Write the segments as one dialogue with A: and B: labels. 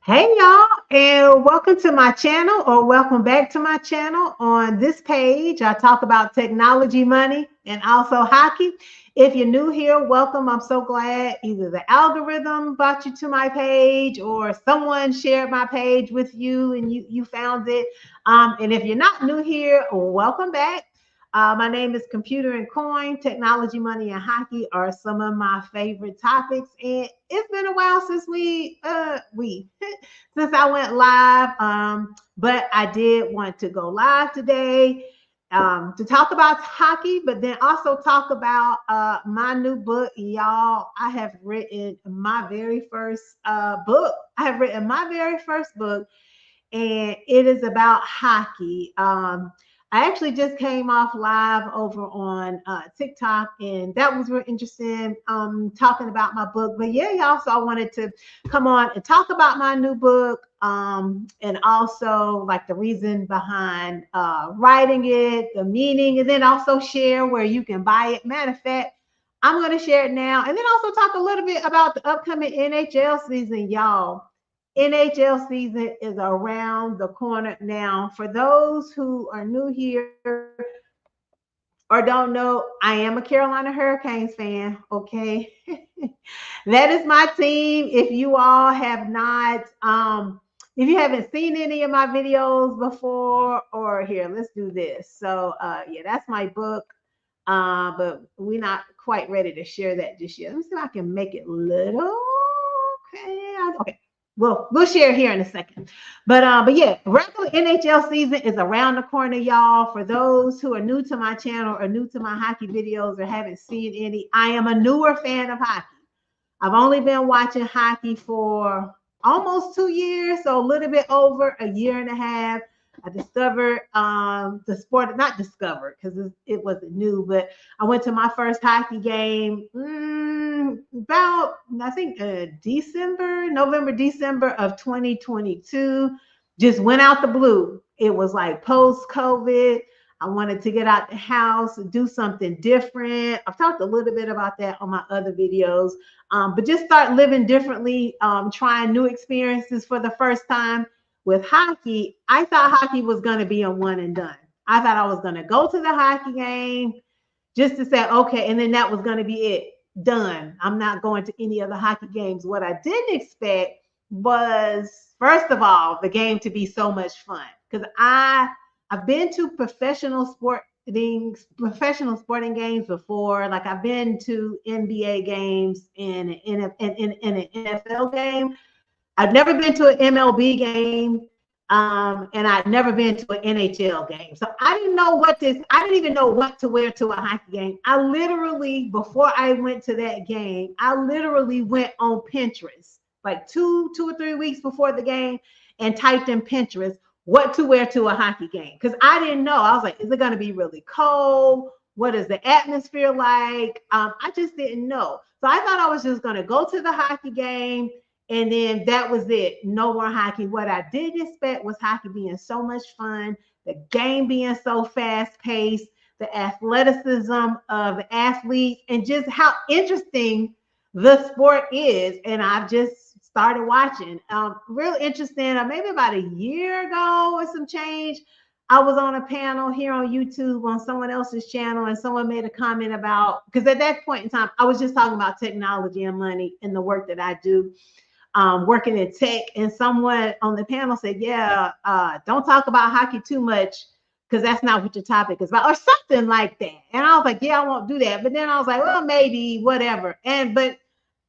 A: Hey y'all, and welcome to my channel or welcome back to my channel. On this page, I talk about technology, money, and also hockey. If you're new here, welcome. I'm so glad either the algorithm brought you to my page or someone shared my page with you and you found it. And if you're not new here, welcome back. My name is Computer and Coin. Technology, money, and hockey are some of my favorite topics. And it's been a while since since I went live. But I did want to go live today to talk about hockey, but then also talk about my new book, y'all. I have written my very first book. I have written my very first book, and it is about hockey. I actually just came off live over on TikTok, and that was real interesting. Talking about my book, but yeah, y'all. So I wanted to come on and talk about my new book, and also like the reason behind writing it, the meaning, and then also share where you can buy it. Matter of fact, I'm going to share it now, and then also talk a little bit about the upcoming NHL season, y'all. NHL season is around the corner now. For those who are new here or don't know, I am a Carolina Hurricanes fan. Okay. That is my team. If you all have not, if you haven't seen any of my videos before, or here, let's do this. So yeah, that's my book. But we're not quite ready to share that just yet. Let me see if I can make it little. Okay. We'll share here in a second. But yeah, regular NHL season is around the corner, y'all. For those who are new to my channel or new to my hockey videos or haven't seen any, I am a newer fan of hockey. I've only been watching hockey for almost 2 years, so a little bit over a year and a half. I discovered the sport, not discovered because it wasn't new, but I went to my first hockey game about, I think, November, December of 2022. Just went out the blue. It was like post COVID. I wanted to get out the house, do something different. I've talked a little bit about that on my other videos, but just start living differently, trying new experiences for the first time. With hockey, I thought hockey was going to be a one and done. I thought I was going to go to the hockey game just to say, okay, and then that was going to be it, done. I'm not going to any other hockey games. What I didn't expect was, first of all, the game to be so much fun because I've been to professional sporting games before. Like I've been to NBA games and an NFL game. I've never been to an MLB game, and I'd never been to an NHL game. So I didn't know I didn't even know what to wear to a hockey game. I literally, before I went to that game, I literally went on Pinterest, like two or 3 weeks before the game, and typed in Pinterest what to wear to a hockey game. Because I didn't know. I was like, is it going to be really cold? What is the atmosphere like? I just didn't know. So I thought I was just going to go to the hockey game and then that was it. No more hockey. What I did expect was hockey being so much fun, the game being so fast paced, the athleticism of the athletes, and just how interesting the sport is. And I've just started watching. Real interesting. Maybe about a year ago or some change, I was on a panel here on YouTube on someone else's channel, and someone made a comment about, because at that point in time, I was just talking about technology and money and the work that I do, working in tech, and someone on the panel said, yeah, don't talk about hockey too much because that's not what your topic is about, or something like that. And I was like, yeah, I won't do that. But then I was like, well, maybe, whatever. But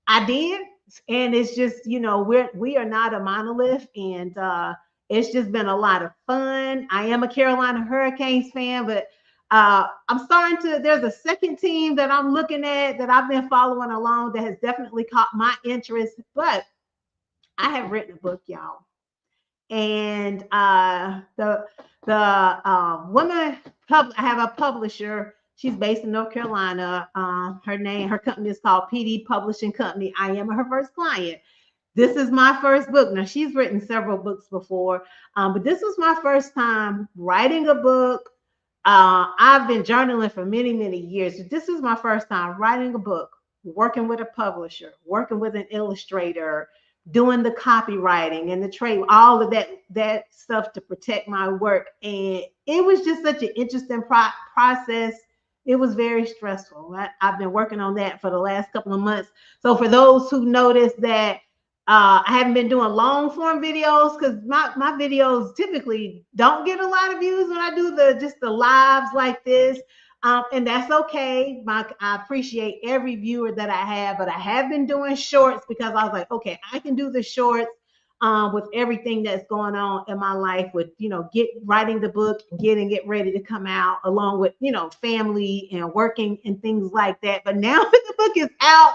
A: I did. And it's just, we are not a monolith, and it's just been a lot of fun. I am a Carolina Hurricanes fan, but I'm starting to, there's a second team that I'm looking at that I've been following along that has definitely caught my interest. But I have written a book, y'all, and the woman I have a publisher. She's based in North Carolina. Her company is called PD Publishing Company. I am her first client. This is my first book. Now she's written several books before, but this was my first time writing a book. I've been journaling for many, many years. This is my first time writing a book, working with a publisher, working with an illustrator, doing the copywriting and the trade, all of that stuff to protect my work. And it was just such an interesting process. It was very stressful. I've been working on that for the last couple of months. So for those who noticed that I haven't been doing long form videos, because my videos typically don't get a lot of views when I do just the lives like this. And that's okay. I appreciate every viewer that I have, but I have been doing shorts because I was like, okay, I can do the shorts with everything that's going on in my life with, writing the book, getting it ready to come out, along with, family and working and things like that. But now that the book is out,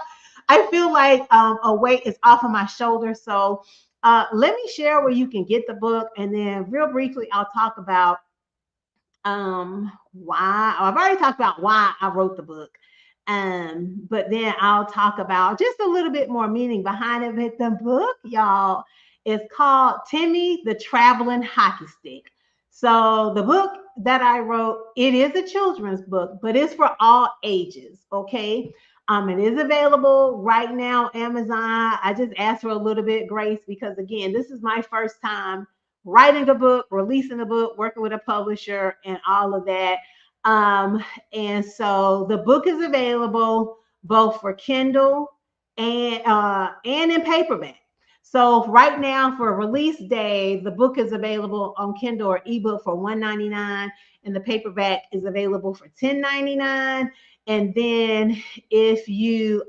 A: I feel like a weight is off of my shoulders. So let me share where you can get the book. And then real briefly, I'll talk about why. I've already talked about why I wrote the book. But then I'll talk about just a little bit more meaning behind it. But the book, y'all, is called Timmy the Traveling Hockey Stick. So the book that I wrote, it is a children's book, but it's for all ages. Okay. It is available right now, Amazon. I just asked for a little bit grace because, again, this is my first time writing a book, releasing a book, working with a publisher, and all of that. And so the book is available both for Kindle and in paperback. So right now, for release day, the book is available on Kindle or ebook for $1.99, and the paperback is available for $10.99. And then if you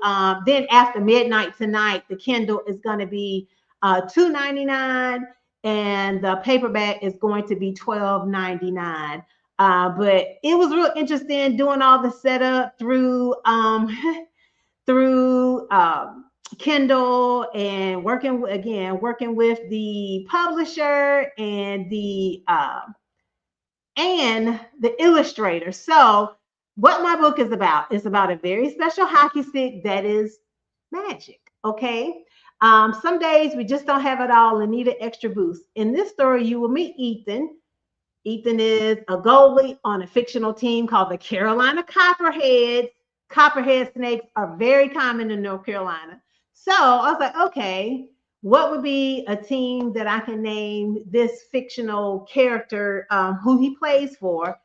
A: then after midnight tonight, the Kindle is going to be $2.99, and the paperback is going to be $12.99. But it was real interesting doing all the setup through through Kindle, and working with the publisher and the illustrator. So what my book is about a very special hockey stick that is magic. Okay. Some days we just don't have it all and need an extra boost. In this story, you will meet Ethan. Ethan is a goalie on a fictional team called the Carolina Copperheads. Copperhead snakes are very common in North Carolina. So I was like, okay, what would be a team that I can name this fictional character who he plays for?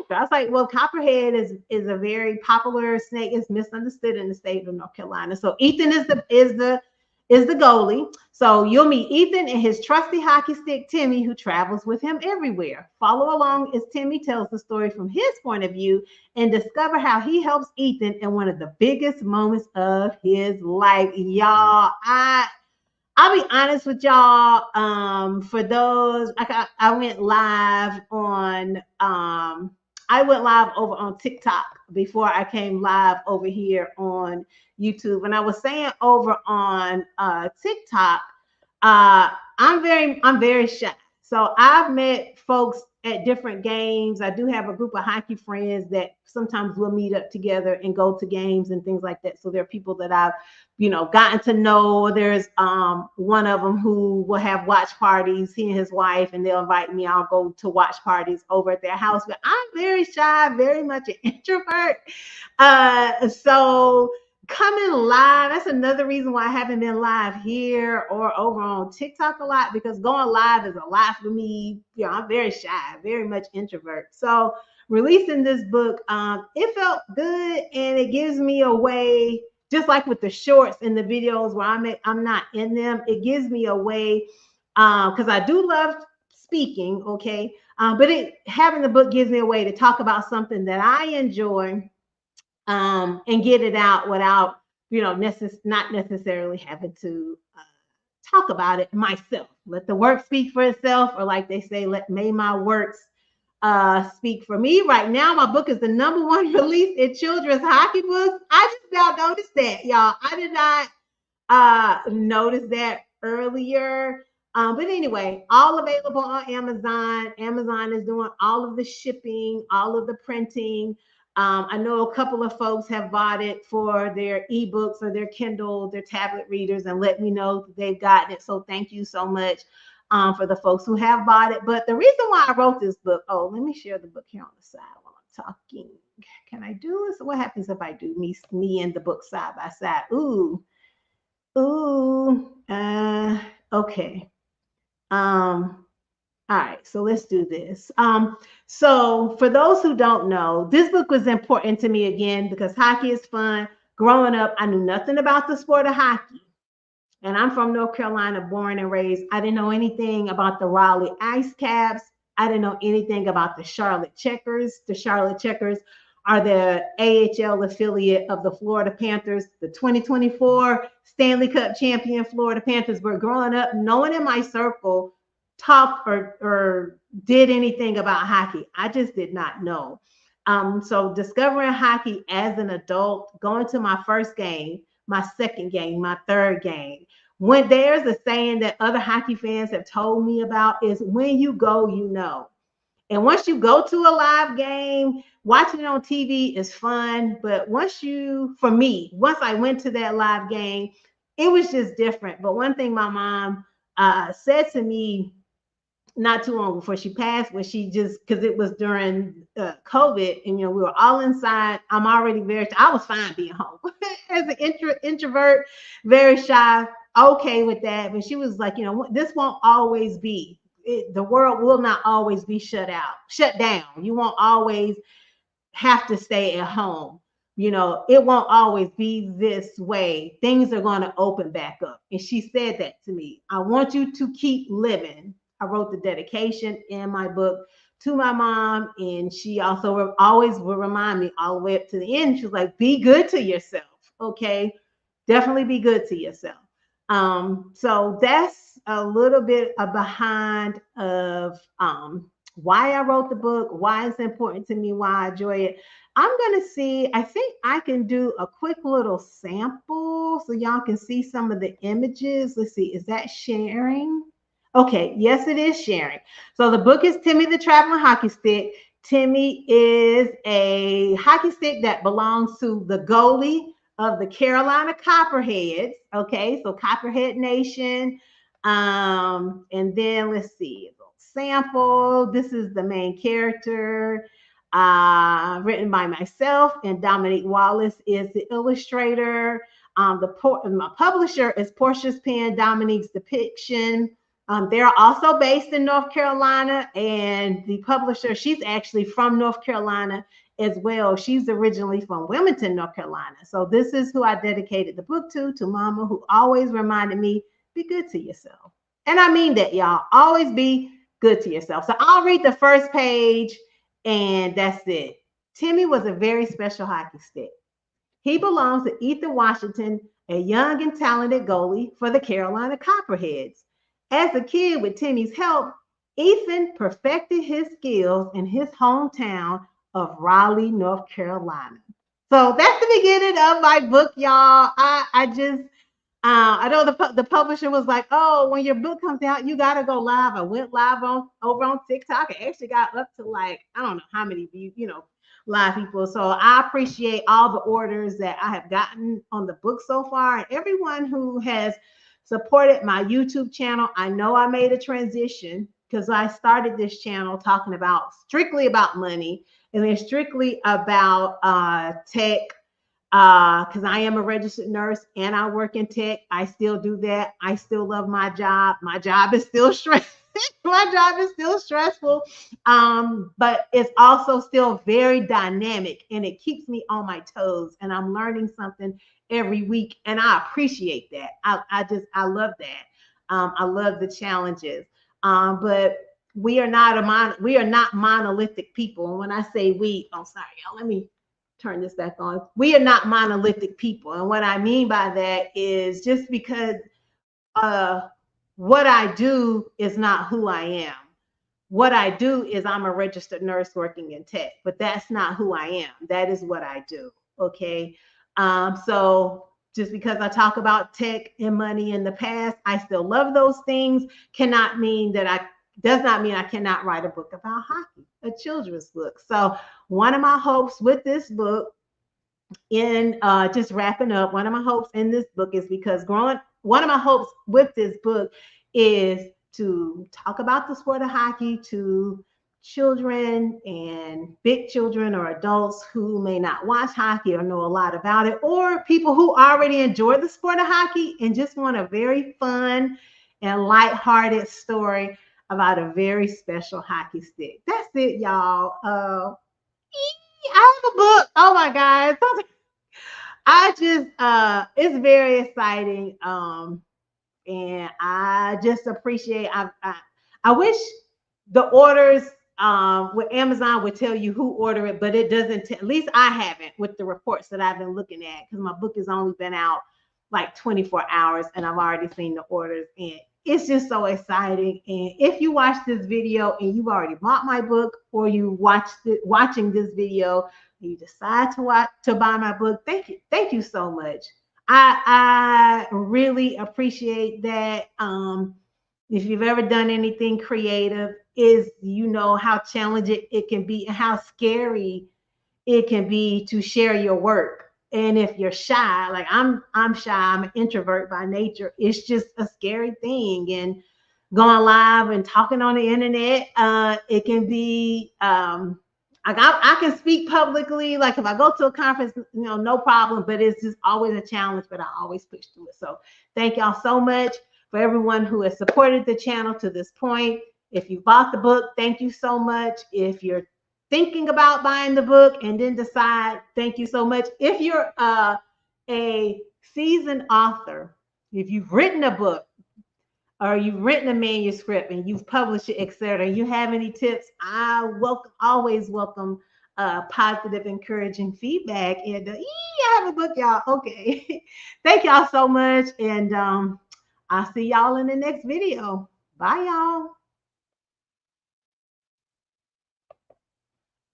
A: After I was like, well, Copperhead is a very popular snake. It's misunderstood in the state of North Carolina. So Ethan is the goalie. So you'll meet Ethan and his trusty hockey stick, Timmy, who travels with him everywhere. Follow along as Timmy tells the story from his point of view and discover how he helps Ethan in one of the biggest moments of his life. Y'all, I'll be honest with y'all. For those, I went live on over on TikTok before I came live over here on YouTube. And I was saying over on TikTok, I'm very shy. So I've met folks at different games. I do have a group of hockey friends that sometimes we'll meet up together and go to games and things like that. So there are people that I've, gotten to know. There's one of them who will have watch parties, he and his wife, and they'll invite me. I'll go to watch parties over at their house. But I'm very shy, very much an introvert. So coming live, that's another reason why I haven't been live here or over on TikTok a lot, because going live is a lot for me. I'm very shy, very much introvert. So releasing this book, it felt good, and it gives me a way, just like with the shorts and the videos where I'm not in them, it gives me a way, because I do love speaking, okay, but having the book gives me a way to talk about something that I enjoy, and get it out without, not necessarily having to talk about it myself. Let the work speak for itself, or like they say, may my works speak for me. Right now, my book is the #1 release in children's hockey books. I just now noticed that, y'all. I did not notice that earlier. But anyway, all available on Amazon. Amazon is doing all of the shipping, all of the printing. I know a couple of folks have bought it for their ebooks or their Kindle, their tablet readers, and let me know that they've gotten it. So thank you so much for the folks who have bought it. But the reason why I wrote this book, let me share the book here on the side while I'm talking. Can I do this? What happens if I do me and the book side by side? Ooh, Ooh, okay. All right, so let's do this. So for those who don't know, this book was important to me again because hockey is fun. Growing up, I knew nothing about the sport of hockey. And I'm from North Carolina, born and raised. I didn't know anything about the Raleigh Ice Caps. I didn't know anything about the Charlotte Checkers. The Charlotte Checkers are the AHL affiliate of the Florida Panthers, the 2024 Stanley Cup champion Florida Panthers. But growing up, no one in my circle talked or did anything about hockey. I just did not know. So discovering hockey as an adult, going to my first game, my second game, my third game. When there's a saying that other hockey fans have told me about is when you go, you know. And once you go to a live game, watching it on TV is fun. But for me, once I went to that live game, it was just different. But one thing my mom said to me not too long before she passed, when she just, because it was during COVID, and we were all inside. I'm already I was fine being home as an introvert, very shy, okay with that. But she was like, this won't always be. The world will not always be shut down. You won't always have to stay at home. It won't always be this way. Things are going to open back up. And she said that to me. I want you to keep living. I wrote the dedication in my book to my mom, and she also always will remind me all the way up to the end. She was like, be good to yourself. Okay. Definitely be good to yourself. So that's a little bit of behind of why I wrote the book, why it's important to me, why I enjoy it. I'm going to see, I think I can do a quick little sample so y'all can see some of the images. Let's see, is that sharing? Okay, yes, it is sharing. So the book is Timmy the Traveling Hockey Stick. Timmy is a hockey stick that belongs to the goalie of the Carolina Copperheads. Okay, so Copperhead Nation. And then let's see, sample. This is the main character, written by myself, and Dominique Wallace is the illustrator. My publisher is Portia's Pen, Dominique's depiction. They're also based in North Carolina, and the publisher, she's actually from North Carolina as well. She's originally from Wilmington, North Carolina. So this is who I dedicated the book to Mama, who always reminded me, be good to yourself. And I mean that, y'all. Always be good to yourself. So I'll read the first page, and that's it. Timmy was a very special hockey stick. He belongs to Ethan Washington, a young and talented goalie for the Carolina Copperheads. As a kid, with Timmy's help, Ethan perfected his skills in his hometown of Raleigh, North Carolina. So that's the beginning of my book, y'all. I know the publisher was like, "Oh, when your book comes out, you gotta go live." I went live over on TikTok. I actually got up to, like, I don't know how many views, live people. So I appreciate all the orders that I have gotten on the book so far, and everyone who has supported my YouTube channel. I know I made a transition because I started this channel talking about strictly about money, and then strictly about tech, because I am a registered nurse and I work in tech. I still do that. I still love my job. My job is still stressful. My job is still stressful, but it's also still very dynamic, and it keeps me on my toes, and I'm learning something every week, and I appreciate that. I love that. I love the challenges, but we are not monolithic people. And when I say we, oh, sorry, y'all, let me turn this back on. We are not monolithic people. And what I mean by that is, just because what I do is not who I am. What I do is, I'm a registered nurse working in tech, but that's not who I am. That is what I do. Okay. So just because I talk about tech and money in the past, I still love those things. Does not mean I cannot write a book about hockey, a children's book. So one of my hopes with this book, in just wrapping up, one of my hopes in this book is, one of my hopes with this book is to talk about the sport of hockey, to children and big children or adults who may not watch hockey or know a lot about it, or people who already enjoy the sport of hockey and just want a very fun and lighthearted story about a very special hockey stick. That's it, y'all. I have a book. Oh my God. I just it's very exciting. And I just appreciate I wish the orders with Amazon would tell you who ordered it, but it doesn't at least I haven't with the reports that I've been looking at, because my book has only been out like 24 hours and I've already seen the orders, and it's just so exciting. And if you watch this video and you've already bought my book, or you watching this video and you decide to buy my book, thank you so much. I really appreciate that. If you've ever done anything creative, is you know how challenging it can be and how scary it can be to share your work. And if you're shy, like I'm shy, I'm an introvert by nature. It's just a scary thing. And going live and talking on the internet, it can be like I can speak publicly. Like if I go to a conference, no problem. But it's just always a challenge. But I always push through it. So thank y'all so much for everyone who has supported the channel to this point. If you bought the book, thank you so much. If you're thinking about buying the book and then decide, thank you so much. If you're a seasoned author, if you've written a book or you've written a manuscript and you've published it, etc., you have any tips, I always welcome positive, encouraging feedback. And I have a book, y'all. Okay. Thank y'all so much. And I'll see y'all in the next video. Bye, y'all.